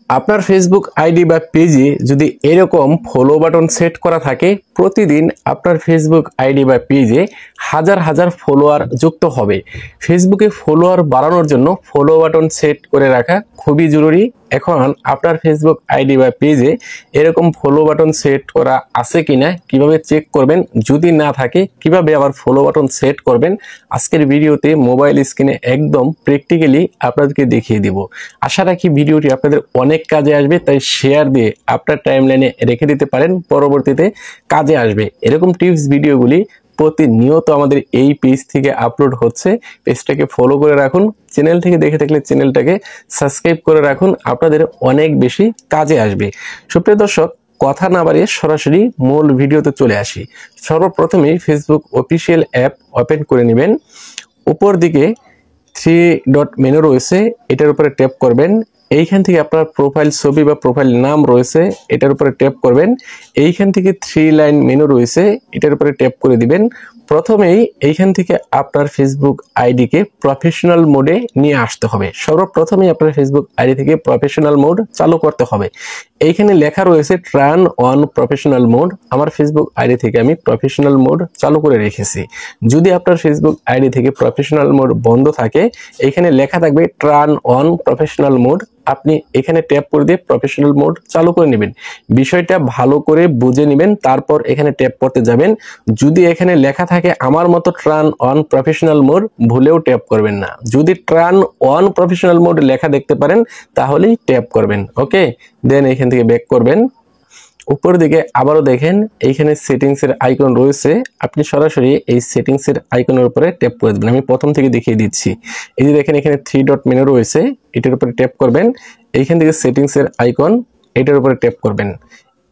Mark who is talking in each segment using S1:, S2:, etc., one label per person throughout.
S1: আপনার Facebook ID বা পেজে যদি এরকম ফলো বাটন সেট করা থাকে, প্রতিদিন আপনার ফেসবুক আইডি বা পেজে হাজার হাজার ফলোয়ার যুক্ত হবে। ফেসবুকে ফলোয়ার বাড়ানোর জন্য ফলো বাটন সেট করে রাখা খুবই জরুরি। এখন আপনার ফেসবুক আইডি বা পেজে এরকম ফলো বাটন সেট করা আছে কিনা কিভাবে চেক করবেন, যদি না থাকে কিভাবে আবার ফলো বাটন সেট করবেন, আজকের ভিডিওতে মোবাইল স্ক্রিনে একদম প্র্যাকটিক্যালি আপনাদেরকে দেখিয়ে দিব। আশা রাখি ভিডিওটি আপনাদের অনেক কাজে আসবে, তাই শেয়ার দিয়ে আপনার টাইমলাইনে রেখে দিতে পারেন, পরবর্তীতে কাজে আসবে। এরকম টিপস ভিডিওগুলি প্রতিনিয়ত আমাদের এই পেজ থেকে আপলোড হচ্ছে। পেজটাকে ফলো করে রাখুন, চ্যানেল থেকে দেখে থাকলে চ্যানেলটাকে সাবস্ক্রাইব করে রাখুন, আপনাদের অনেক বেশি কাজে আসবে। সুপ্রিয় দর্শক, কথা না বাড়িয়ে সরাসরি মূল ভিডিওতে চলে আসি। সর্বপ্রথমেই ফেসবুক অফিসিয়াল অ্যাপ ওপেন করে নেবেন। উপর দিকে 3 ডট মেনু রয়েছে, এটার উপরে ট্যাপ করবেন। এইখান থেকে আপনার প্রোফাইল ছবি বা প্রোফাইল নাম রয়েছে, এটার উপরে ট্যাপ করবেন। এইখান থেকে 3 লাইন মেনু রয়েছে, এটার উপরে ট্যাপ করে দিবেন। প্রথমেই এইখান থেকে আপনার ফেসবুক আইডিকে প্রফেশনাল মোডে নিয়ে আসতে হবে। সর্বপ্রথমেই আপনার ফেসবুক আইডি থেকে প্রফেশনাল মোড চালু করতে হবে। এইখানে লেখা রয়েছে টার্ন অন প্রফেশনাল মোড। আমার ফেসবুক আইডি থেকে আমি প্রফেশনাল মোড চালু করে রেখেছি। যদি আপনার ফেসবুক আইডি থেকে প্রফেশনাল মোড বন্ধ থাকে, এইখানে লেখা থাকবে টার্ন অন প্রফেশনাল মোড। আপনি এখানে ট্যাপ করে দিয়ে প্রফেশনাল মোড চালু করে নেবেন। বিষয়টা ভালো করে বুঝে নেবেন, তারপর এখানে ট্যাপ করতে যাবেন। যদি এখানে লেখা থাকে আমার মতো টার্ন অন প্রফেশনাল মোড, ভুলেও ট্যাপ করবেন না। যদি টার্ন অন প্রফেশনাল মোড লেখা দেখতে পারেন তাহলেই ট্যাপ করবেন। ওকে, দেন এখান থেকে ব্যাক করবেন। উপর দিকে আবারও দেখেন এইখানে সেটিংস এর আইকন রয়েছে, আপনি সরাসরি এই সেটিংস এর আইকনের উপরে ট্যাপ করে দেবেন। আমি প্রথম থেকে দেখিয়ে দিচ্ছি। এই যে দেখেন এখানে 3 ডট মেনু রয়েছে, এটার উপরে ট্যাপ করবেন। এইখান থেকে সেটিংস এর আইকন, এটার উপরে ট্যাপ করবেন।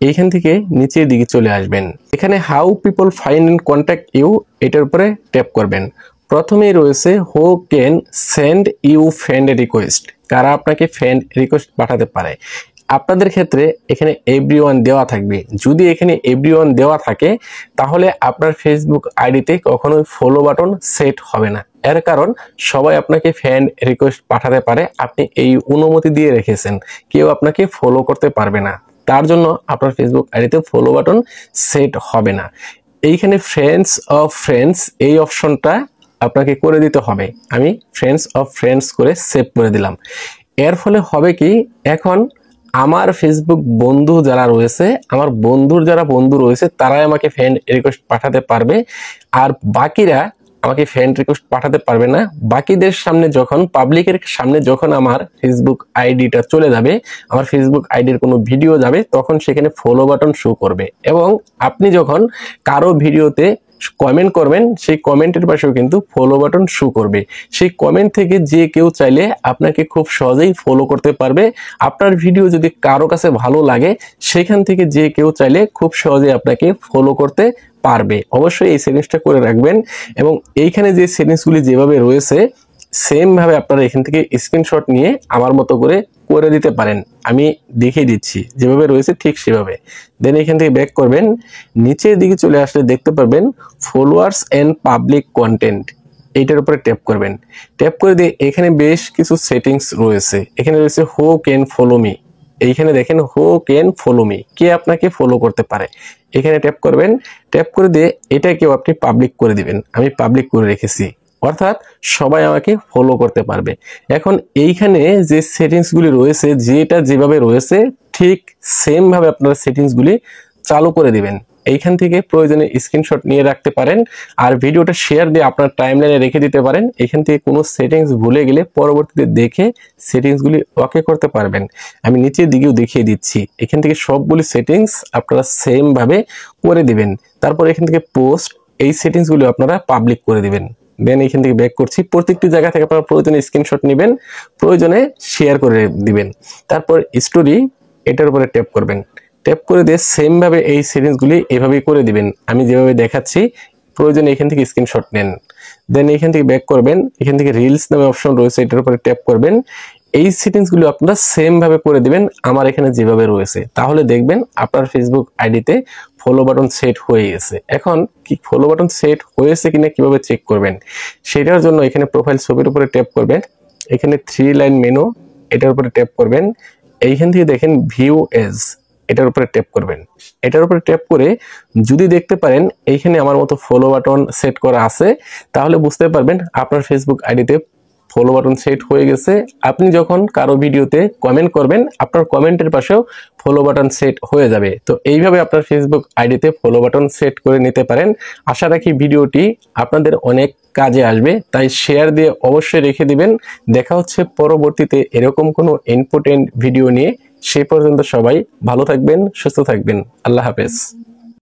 S1: এইখান থেকে নিচের দিকে চলে আসবেন। এখানে how people find and contact you, এটার উপরে ট্যাপ করবেন। প্রথমেই রয়েছে who can send you friend request, কারা আপনাকে ফ্রেন্ড রিকোয়েস্ট পাঠাতে পারে। আপনাদের ক্ষেত্রে এখানে এভরিওয়ান দেওয়া থাকবে। যদি এখানে এভরিওয়ান দেওয়া থাকে তাহলে আপনার ফেসবুক আইডিতে কখনোই ফলো বাটন সেট হবে না। এর কারণ সবাই আপনাকে ফ্রেন্ড রিকোয়েস্ট পাঠাতে পারে, আপনি এই অনুমতি দিয়ে রেখেছেন, কেউ আপনাকে ফলো করতে পারবে না। তার জন্য আপনার ফেসবুক আইডিতে ফলো বাটন সেট হবে না। এইখানে ফ্রেন্ডস অফ ফ্রেন্ডস এই অপশনটা আপনাকে করে দিতে হবে। আমি ফ্রেন্ডস অফ ফ্রেন্ডস করে সেভ করে দিলাম। এর ফলে হবে কি, এখন আমার ফেসবুক বন্ধু যারা রয়েছে, আমার বন্ধুর যারা বন্ধু রয়েছে তারাই আমাকে ফ্রেন্ড রিকোয়েস্ট পাঠাতে পারবে, আর বাকিরা আমাকে ফ্রেন্ড রিকোয়েস্ট পাঠাতে পারবে না। বাকিদের সামনে যখন, পাবলিকের সামনে যখন আমার ফেসবুক আইডিটা চলে যাবে, আমার ফেসবুক আইডির কোনো ভিডিও যাবে, তখন সেখানে ফলো বাটন শো করবে। এবং আপনি যখন কারো ভিডিওতে কমেন্ট করবেন, সেই কমেন্টের পাশেও কিন্তু ফলো বাটন শো করবে। সেই কমেন্ট থেকে যে কেউ চাইলে আপনাকে খুব সহজেই ফলো করতে পারবে। আপনার ভিডিও যদি কারো কাছে ভালো লাগে, সেখান থেকে যে কেউ চাইলে খুব সহজেই আপনাকে ফলো করতে পারবে। অবশ্যই এই সেটিংসটা করে রাখবেন। এবং এইখানে যে সেটিংসগুলি যেভাবে রয়েছে সেম ভাবে আপনারা এখান থেকে স্ক্রিনশট নিয়ে আমার মতো করে দিতে পারেন। আমি দেখিয়ে দিচ্ছি, যেভাবে রয়েছে ঠিক সেভাবে। দেন এখান থেকে ব্যাক করবেন। নিচের দিকে চলে আসলে দেখতে পারবেন ফলোয়ার্স এন্ড পাবলিক কন্টেন্ট, এইটার উপরে ট্যাপ করবেন। ট্যাপ করে দিয়ে এখানে বেশ কিছু সেটিংস রয়েছে। এখানে রয়েছে হু ক্যান ফলো মি। এইখানে দেখেন হু ক্যান ফলো মি, কে আপনাকে ফলো করতে পারে। এখানে ট্যাপ করবেন। ট্যাপ করে দিয়ে এটাকেও আপনি পাবলিক করে দিবেন। আমি পাবলিক করে রেখেছি, অর্থাৎ সবাই আমাকে ফলো করতে পারবে। এখন এইখানে যে সেটিংসগুলি রয়েছে, যেটা যেভাবে রয়েছে ঠিক সেম ভাবে আপনারা সেটিংসগুলি চালু করে দিবেন। এইখান থেকে প্রয়োজনে স্ক্রিনশট নিয়ে রাখতে পারেন, আর ভিডিওটা শেয়ার দিয়ে আপনার টাইমলাইনে রেখে দিতে পারেন। এখান থেকে কোনো সেটিংস ভুলে গেলে পরবর্তীতে দেখে সেটিংসগুলি ওকে করতে পারবেন। আমি নিচের দিকেও দেখিয়ে দিচ্ছি। এখান থেকে সবগুলি সেটিংস আপনারা সেম ভাবে করে দিবেন। তারপর এখান থেকে পোস্ট, এই সেটিংসগুলি আপনারা পাবলিক করে দিবেন। দেন এখান থেকে ব্যাক করছি। প্রত্যেকটি জায়গা থেকে আপনারা প্রয়োজনে স্ক্রিনশট নেবেন, প্রয়োজনে শেয়ার করে দিবেন। তারপর স্টোরি, এটার উপরে ট্যাপ করবেন। ট্যাপ করে দিয়ে সেম ভাবে এই সেটিংসগুলি এভাবেই করে দিবেন আমি যেভাবে দেখাচ্ছি। প্রয়োজনে এখান থেকে স্ক্রিনশট নেন। দেন এখান থেকে ব্যাক করবেন। এখান থেকে রিলস নামে অপশন রয়েছে, এটার উপরে ট্যাপ করবেন। এই সেটিংসগুলো আপনারা সেম ভাবে করে দিবেন আমার এখানে যেভাবে রয়েছে। তাহলে দেখবেন আপনার ফেসবুক আইডিতে ফলো বাটন সেট হয়ে গেছে। এখন কি ফলো বাটন সেট হয়েছে কিনা কিভাবে চেক করবেন, সেটার জন্য এখানে প্রোফাইল ছবির উপরে ট্যাপ করবেন। এখানে 3 লাইন মেনু, এটার উপরে ট্যাপ করবেন। এইখান থেকে দেখেন ভিউ এজ, এটার উপরে ট্যাপ করবেন। এটার উপরে ট্যাপ করে যদি দেখতে পারেন এইখানে আমার মতো ফলো বাটন সেট করা আছে, তাহলে বুঝতে পারবেন আপনার ফেসবুক আইডিতে ফলো বাটন সেট হয়ে গেছে। আপনি যখন কারো ভিডিওতে কমেন্ট করবেন, আপনার কমেন্টের পাশেও ফলো বাটন সেট হয়ে যাবে। তো এইভাবে আপনার ফেসবুক আইডিতে ফলো বাটন সেট করে নিতে পারেন। আশা রাখি ভিডিওটি আপনাদের অনেক কাজে আসবে, তাই শেয়ার দিয়ে অবশ্যই রেখে দিবেন। দেখা হচ্ছে পরবর্তীতে এরকম কোনো ইম্পর্টেন্ট ভিডিও নিয়ে। সেই পর্যন্ত সবাই ভালো থাকবেন, সুস্থ থাকবেন। আল্লাহ হাফেজ।